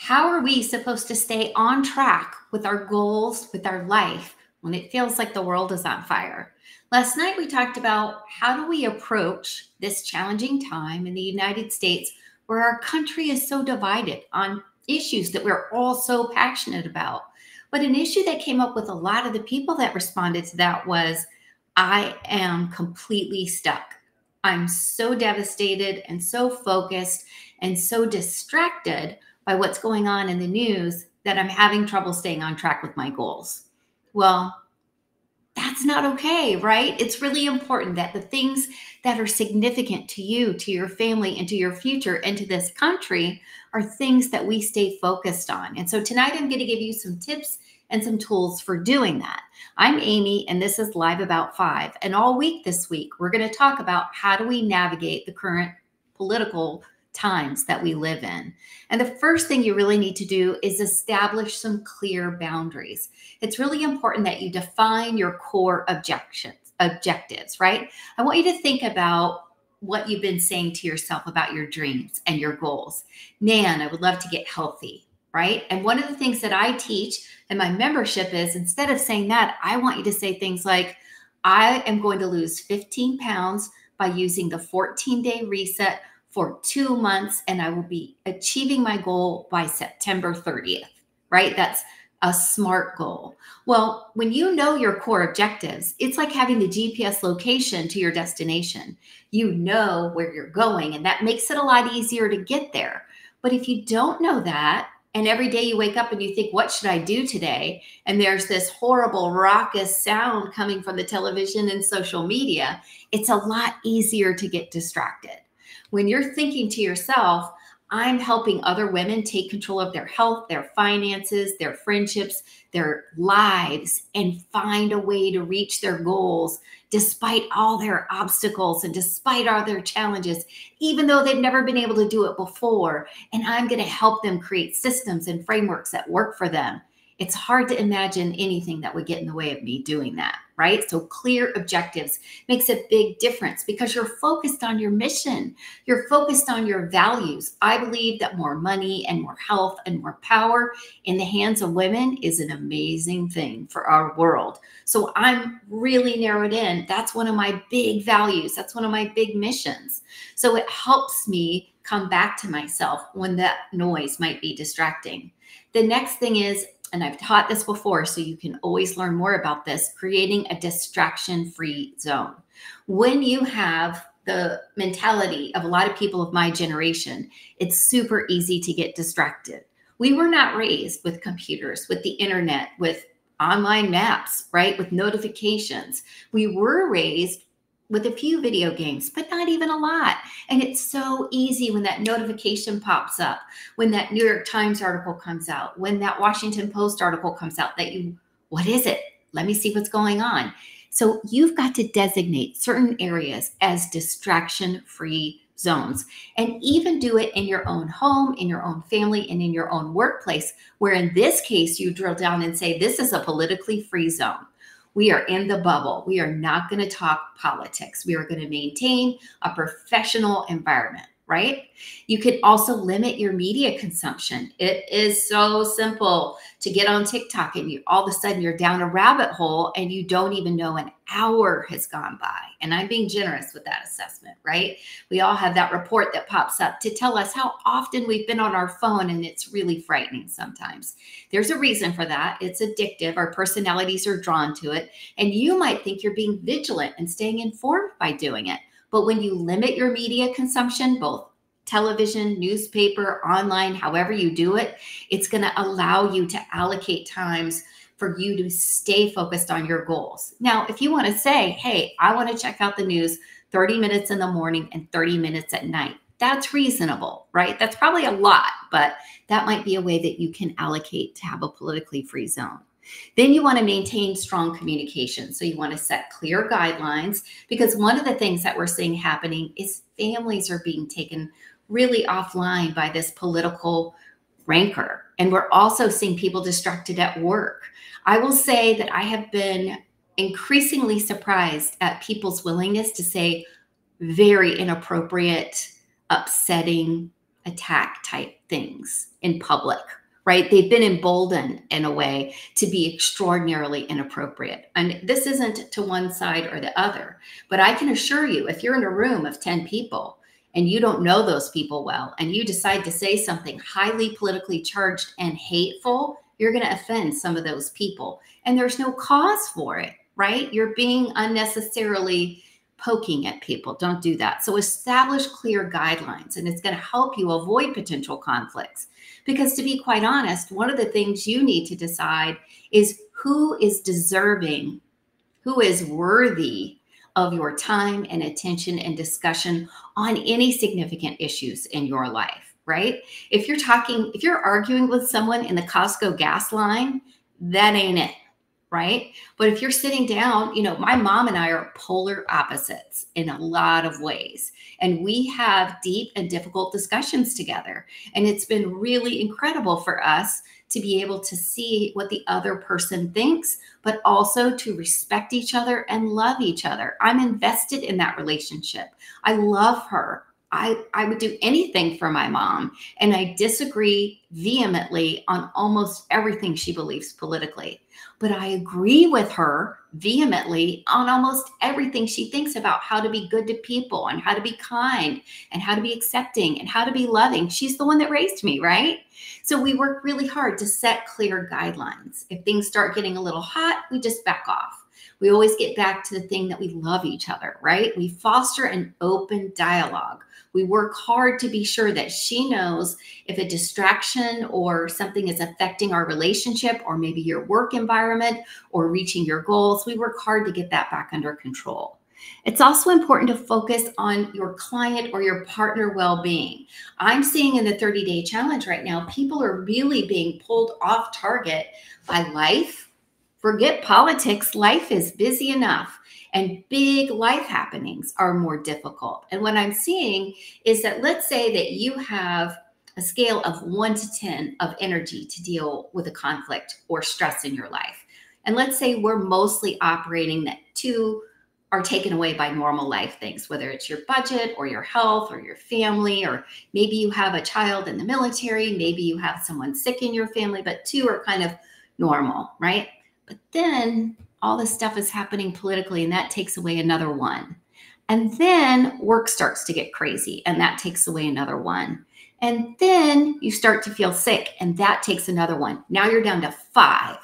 How are we supposed to stay on track with our goals, with our life, when it feels like the world is on fire? Last night, we talked about how do we approach this challenging time in the United States where our country is so divided on issues that we're all so passionate about. But an issue that came up with a lot of the people that responded to that was, I am completely stuck. I'm so devastated and so focused and so distracted by what's going on in the news that I'm having trouble staying on track with my goals. Well, that's not okay, right? It's really important that the things that are significant to you, to your family, and to your future, and to this country are things that we stay focused on. And so tonight I'm going to give you some tips and some tools for doing that. I'm Amy, and this is Live About 5. And all week this week, we're going to talk about how do we navigate the current political times that we live in. And the first thing you really need to do is establish some clear boundaries. It's really important that you define your core objectives, right? I want you to think about what you've been saying to yourself about your dreams and your goals. Man, I would love to get healthy, right? And one of the things that I teach in my membership is, instead of saying that, I want you to say things like, I am going to lose 15 pounds by using the 14-day reset for 2 months, and I will be achieving my goal by September 30th, right? That's a SMART goal. Well, when you know your core objectives, it's like having the GPS location to your destination. You know where you're going, and that makes it a lot easier to get there. But if you don't know that, and every day you wake up and you think, what should I do today? And there's this horrible raucous sound coming from the television and social media, it's a lot easier to get distracted. When you're thinking to yourself, I'm helping other women take control of their health, their finances, their friendships, their lives, and find a way to reach their goals despite all their obstacles and despite all their challenges, even though they've never been able to do it before. And I'm going to help them create systems and frameworks that work for them. It's hard to imagine anything that would get in the way of me doing that, right? So clear objectives makes a big difference because you're focused on your mission. You're focused on your values. I believe that more money and more health and more power in the hands of women is an amazing thing for our world. So I'm really narrowed in. That's one of my big values. That's one of my big missions. So it helps me come back to myself when that noise might be distracting. The next thing is, and I've taught this before, so you can always learn more about this, creating a distraction-free zone. When you have the mentality of a lot of people of my generation, it's super easy to get distracted. We were not raised with computers, with the internet, with online maps, right? With notifications. We were raised with a few video games, but not even a lot. And it's so easy when that notification pops up, when that New York Times article comes out, when that Washington Post article comes out, that you, what is it? Let me see what's going on. So you've got to designate certain areas as distraction-free zones, and even do it in your own home, in your own family, and in your own workplace, where in this case, you drill down and say, this is a politically free zone. We are in the bubble. We are not going to talk politics. We are going to maintain a professional environment, right? You can also limit your media consumption. It is so simple to get on TikTok and all of a sudden you're down a rabbit hole and you don't even know an hour has gone by. And I'm being generous with that assessment, right? We all have that report that pops up to tell us how often we've been on our phone, and it's really frightening sometimes. There's a reason for that. It's addictive. Our personalities are drawn to it. And you might think you're being vigilant and staying informed by doing it. But when you limit your media consumption, both television, newspaper, online, however you do it, it's going to allow you to allocate times for you to stay focused on your goals. Now, if you want to say, hey, I want to check out the news 30 minutes in the morning and 30 minutes at night, that's reasonable, right? That's probably a lot, but that might be a way that you can allocate to have a politically free zone. Then you want to maintain strong communication. So you want to set clear guidelines, because one of the things that we're seeing happening is families are being taken really offline by this political rancor. And we're also seeing people distracted at work. I will say that I have been increasingly surprised at people's willingness to say very inappropriate, upsetting, attack type things in public, right? They've been emboldened in a way to be extraordinarily inappropriate. And this isn't to one side or the other, but I can assure you, if you're in a room of 10 people and you don't know those people well, and you decide to say something highly politically charged and hateful, you're going to offend some of those people. And there's no cause for it, right? You're being unnecessarily poking at people. Don't do that. So establish clear guidelines, and it's going to help you avoid potential conflicts. Because to be quite honest, one of the things you need to decide is who is deserving, who is worthy of your time and attention and discussion on any significant issues in your life, right? If you're arguing with someone in the Costco gas line, that ain't it, right? But if you're sitting down, my mom and I are polar opposites in a lot of ways. And we have deep and difficult discussions together. And it's been really incredible for us to be able to see what the other person thinks, but also to respect each other and love each other. I'm invested in that relationship. I love her. I would do anything for my mom. And I disagree vehemently on almost everything she believes politically. But I agree with her vehemently on almost everything she thinks about how to be good to people and how to be kind and how to be accepting and how to be loving. She's the one that raised me, right? So we work really hard to set clear guidelines. If things start getting a little hot, we just back off. We always get back to the thing that we love each other, right? We foster an open dialogue. We work hard to be sure that she knows if a distraction or something is affecting our relationship or maybe your work environment or reaching your goals. We work hard to get that back under control. It's also important to focus on your client or your partner well-being. I'm seeing in the 30-day challenge right now, people are really being pulled off target by life. Forget politics. Life is busy enough. And big life happenings are more difficult. And what I'm seeing is that, let's say that you have a scale of 1 to 10 of energy to deal with a conflict or stress in your life. And let's say we're mostly operating that 2 are taken away by normal life things, whether it's your budget or your health or your family, or maybe you have a child in the military, maybe you have someone sick in your family, but 2 are kind of normal, right? But then all this stuff is happening politically, and that takes away another 1. And then work starts to get crazy, and that takes away another 1. And then you start to feel sick, and that takes another 1. Now you're down to 5.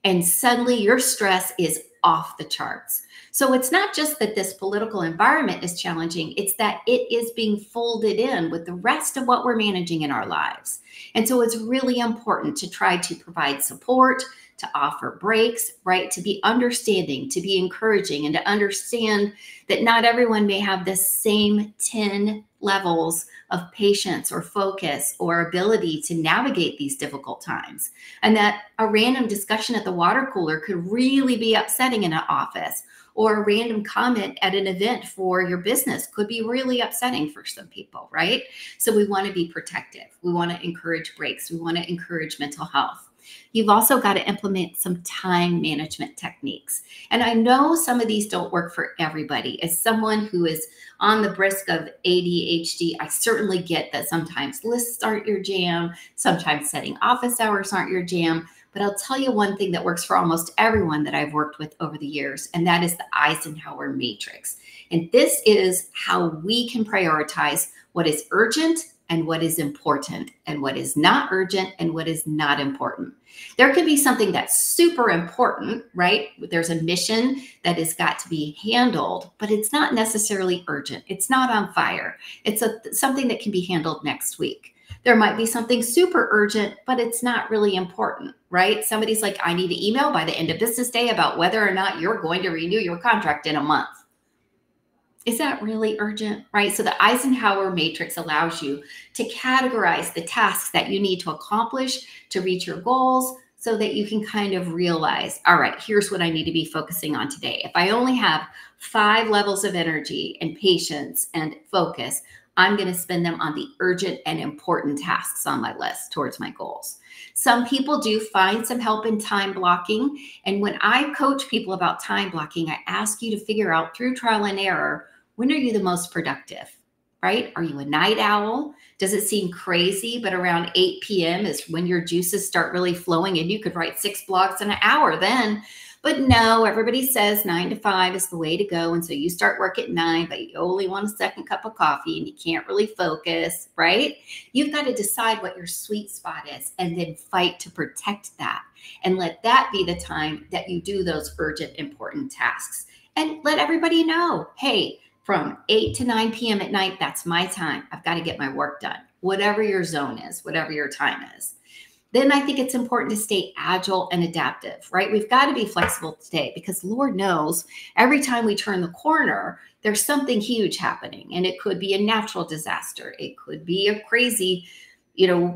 And suddenly your stress is off the charts. So it's not just that this political environment is challenging, it's that it is being folded in with the rest of what we're managing in our lives. And so it's really important to try to provide support, to offer breaks, right? To be understanding, to be encouraging, and to understand that not everyone may have the same 10 levels of patience or focus or ability to navigate these difficult times. And that a random discussion at the water cooler could really be upsetting in an office, or a random comment at an event for your business could be really upsetting for some people, right? So we want to be protective. We want to encourage breaks. We want to encourage mental health. You've also got to implement some time management techniques. And I know some of these don't work for everybody. As someone who is on the brisk of ADHD, I certainly get that sometimes lists aren't your jam, sometimes setting office hours aren't your jam. But I'll tell you one thing that works for almost everyone that I've worked with over the years, and that is the Eisenhower matrix. And this is how we can prioritize what is urgent and what is important, and what is not urgent and what is not important. There could be something that's super important, right? There's a mission that has got to be handled, but it's not necessarily urgent. It's not on fire. It's something that can be handled next week. There might be something super urgent, but it's not really important, right? Somebody's like, I need an email by the end of business day about whether or not you're going to renew your contract in a month. Is that really urgent, right? So the Eisenhower matrix allows you to categorize the tasks that you need to accomplish to reach your goals, so that you can kind of realize, all right, here's what I need to be focusing on today. If I only have 5 levels of energy and patience and focus, I'm going to spend them on the urgent and important tasks on my list towards my goals. Some people do find some help in time blocking. And when I coach people about time blocking, I ask you to figure out through trial and error, when are you the most productive? right? Are you a night owl? Does it seem crazy, but around 8 p.m. is when your juices start really flowing and you could write 6 blogs in an hour then? But no, everybody says 9 to 5 is the way to go. And so you start work at 9, but you only want a second cup of coffee and you can't really focus, right? You've got to decide what your sweet spot is and then fight to protect that. And let that be the time that you do those urgent, important tasks. And let everybody know, hey, from 8 to 9 p.m. at night, that's my time. I've got to get my work done, whatever your zone is, whatever your time is. Then I think it's important to stay agile and adaptive, right? We've got to be flexible today because Lord knows every time we turn the corner, there's something huge happening. And it could be a natural disaster. It could be a crazy,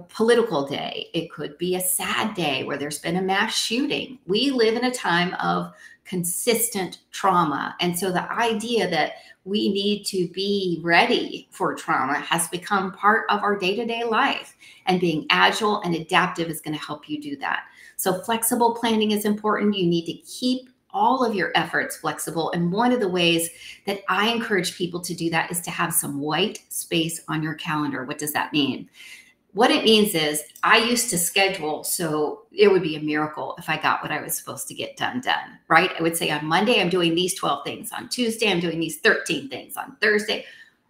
political day. It could be a sad day where there's been a mass shooting. We live in a time of consistent trauma. And so the idea that we need to be ready for trauma has become part of our day-to-day life. And being agile and adaptive is going to help you do that. So flexible planning is important. You need to keep all of your efforts flexible. And one of the ways that I encourage people to do that is to have some white space on your calendar. What does that mean? What it means is I used to schedule, so it would be a miracle if I got what I was supposed to get done, right? I would say on Monday, I'm doing these 12 things. On Tuesday, I'm doing these 13 things. On Thursday,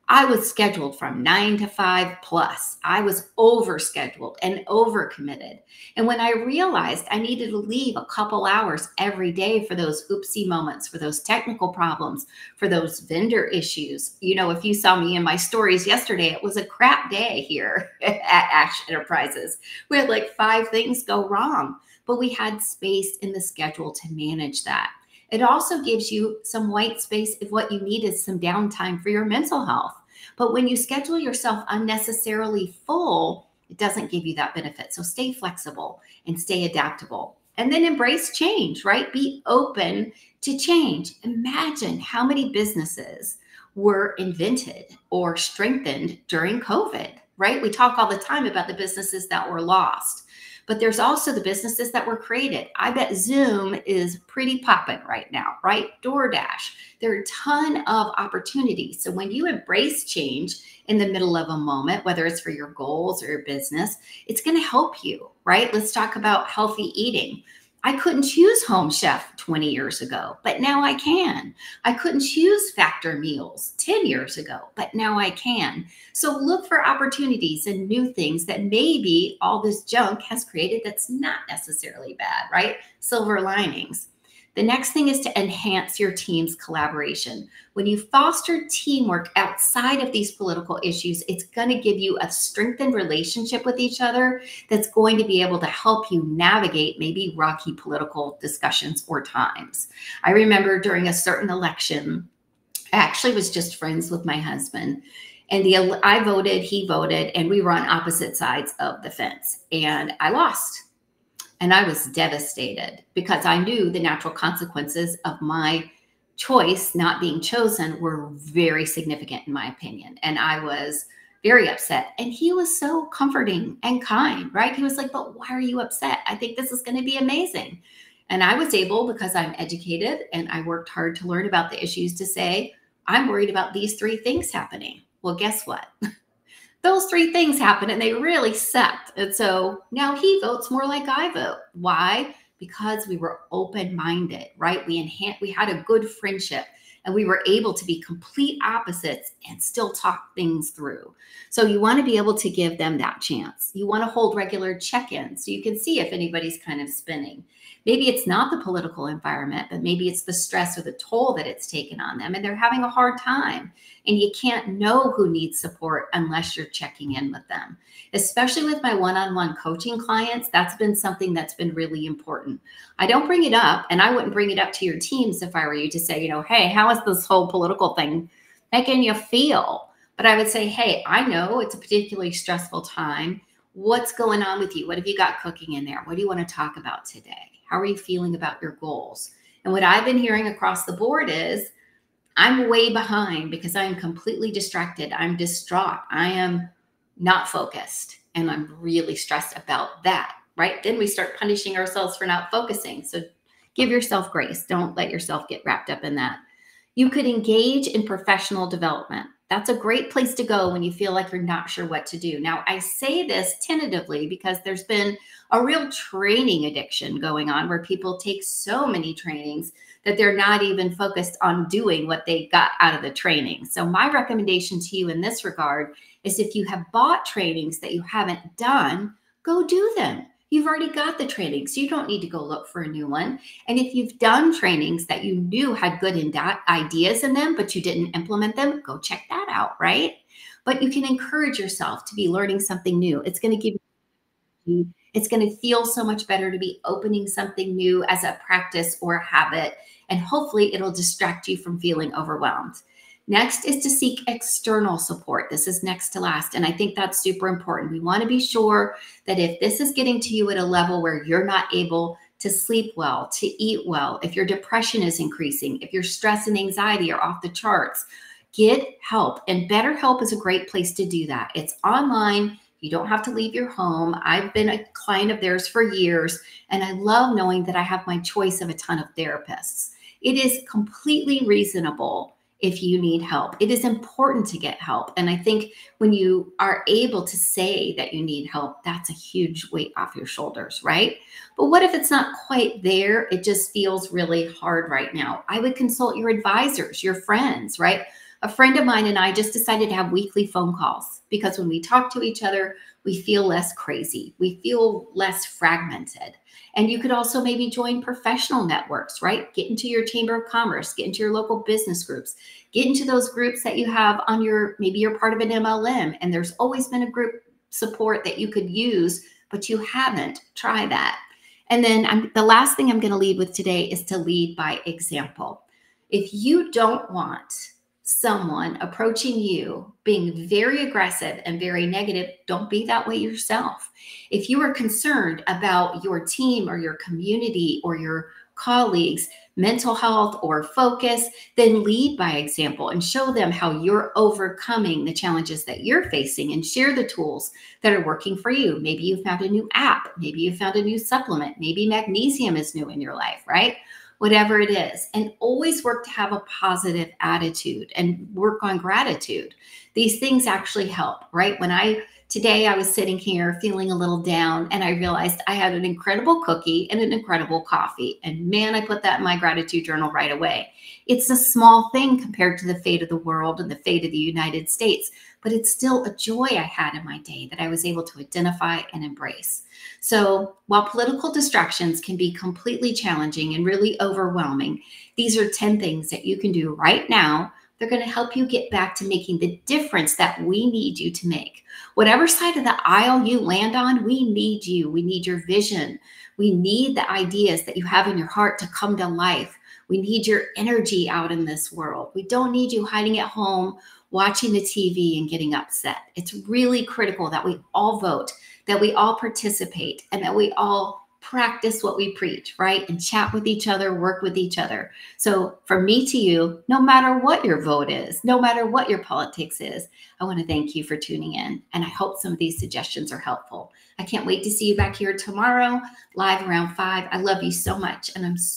I was scheduled from 9 to 5 plus. I was overscheduled and overcommitted. And when I realized I needed to leave a couple hours every day for those oopsie moments, for those technical problems, for those vendor issues, if you saw me in my stories yesterday, it was a crap day here at Ash Enterprises. We had like 5 things go wrong, but we had space in the schedule to manage that. It also gives you some white space if what you need is some downtime for your mental health. But when you schedule yourself unnecessarily full, it doesn't give you that benefit. So stay flexible and stay adaptable. And then embrace change, right? Be open to change. Imagine how many businesses were invented or strengthened during COVID, right? We talk all the time about the businesses that were lost. But there's also the businesses that were created. I bet Zoom is pretty popping right now, right? DoorDash. There are a ton of opportunities. So when you embrace change in the middle of a moment, whether it's for your goals or your business, it's going to help you, right? Let's talk about healthy eating. I couldn't choose Home Chef 20 years ago, but now I can. I couldn't choose Factor meals 10 years ago, but now I can. So look for opportunities and new things that maybe all this junk has created that's not necessarily bad, right? Silver linings. The next thing is to enhance your team's collaboration. When you foster teamwork outside of these political issues, it's going to give you a strengthened relationship with each other that's going to be able to help you navigate maybe rocky political discussions or times. I remember during a certain election, I actually was just friends with my husband. And I voted, he voted, and we were on opposite sides of the fence. And I lost. And I was devastated because I knew the natural consequences of my choice not being chosen were very significant in my opinion. And I was very upset. And he was so comforting and kind, right? He was like, but why are you upset? I think this is going to be amazing. And I was able, because I'm educated and I worked hard to learn about the issues, to say, I'm worried about these 3 things happening. Well, guess what? Those 3 things happened and they really sucked. And so now he votes more like I vote. Why? Because we were open-minded, right? We had a good friendship and we were able to be complete opposites and still talk things through. So you want to be able to give them that chance. You want to hold regular check-ins so you can see if anybody's kind of spinning. Maybe it's not the political environment, but maybe it's the stress or the toll that it's taken on them and they're having a hard time. And you can't know who needs support unless you're checking in with them. Especially with my one-on-one coaching clients, that's been something that's been really important. I don't bring it up, and I wouldn't bring it up to your teams if I were you, to say, hey, how is this whole political thing making you feel? But I would say, hey, I know it's a particularly stressful time. What's going on with you? What have you got cooking in there? What do you want to talk about today? How are you feeling about your goals? And what I've been hearing across the board is, I'm way behind because I am completely distracted. I'm distraught. I am not focused. And I'm really stressed about that, right? Then we start punishing ourselves for not focusing. So give yourself grace. Don't let yourself get wrapped up in that. You could engage in professional development. That's a great place to go when you feel like you're not sure what to do. Now, I say this tentatively because there's been a real training addiction going on where people take so many trainings that they're not even focused on doing what they got out of the training. So my recommendation to you in this regard is if you have bought trainings that you haven't done, go do them. You've already got the trainings. You don't need to go look for a new one. And if you've done trainings that you knew had good ideas in them, but you didn't implement them, go check that out, right? But you can encourage yourself to be learning something new. It's going to give you, it's going to feel so much better to be opening something new as a practice or a habit. And hopefully it'll distract you from feeling overwhelmed. Next is to seek external support. This is next to last. And I think that's super important. We want to be sure that if this is getting to you at a level where you're not able to sleep well, to eat well, if your depression is increasing, if your stress and anxiety are off the charts, get help. And BetterHelp is a great place to do that. It's online. You don't have to leave your home. I've been a client of theirs for years, and I love knowing that I have my choice of a ton of therapists. It is completely reasonable if you need help. It is important to get help. And I think when you are able to say that you need help, that's a huge weight off your shoulders, right? But what if it's not quite there? It just feels really hard right now. I would consult your advisors, your friends, right? A friend of mine and I just decided to have weekly phone calls because when we talk to each other, we feel less crazy. We feel less fragmented. And you could also maybe join professional networks, right? Get into your chamber of commerce, get into your local business groups, get into those groups that you have on your, maybe you're part of an MLM and there's always been a group support that you could use, but you haven't. Try that. And then the last thing I'm going to lead with today is to lead by example. If you don't want someone approaching you being very aggressive and very negative, don't be that way yourself. If you are concerned about your team or your community or your colleagues' mental health or focus, then lead by example and show them how you're overcoming the challenges that you're facing and share the tools that are working for you. Maybe you found a new app, maybe you found a new supplement, maybe magnesium is new in your life, right? Whatever it is, and always work to have a positive attitude and work on gratitude. These things actually help, right? Today I was sitting here feeling a little down and I realized I had an incredible cookie and an incredible coffee. And man, I put that in my gratitude journal right away. It's a small thing compared to the fate of the world and the fate of the United States, but it's still a joy I had in my day that I was able to identify and embrace. So while political distractions can be completely challenging and really overwhelming, these are 10 things that you can do right now. They're going to help you get back to making the difference that we need you to make. Whatever side of the aisle you land on, we need you. We need your vision. We need the ideas that you have in your heart to come to life. We need your energy out in this world. We don't need you hiding at home, watching the TV and getting upset. It's really critical that we all vote, that we all participate, and that we all practice what we preach, right? And chat with each other, work with each other. So from me to you, no matter what your vote is, no matter what your politics is, I want to thank you for tuning in. And I hope some of these suggestions are helpful. I can't wait to see you back here tomorrow, live around 5. I love you so much. And I'm so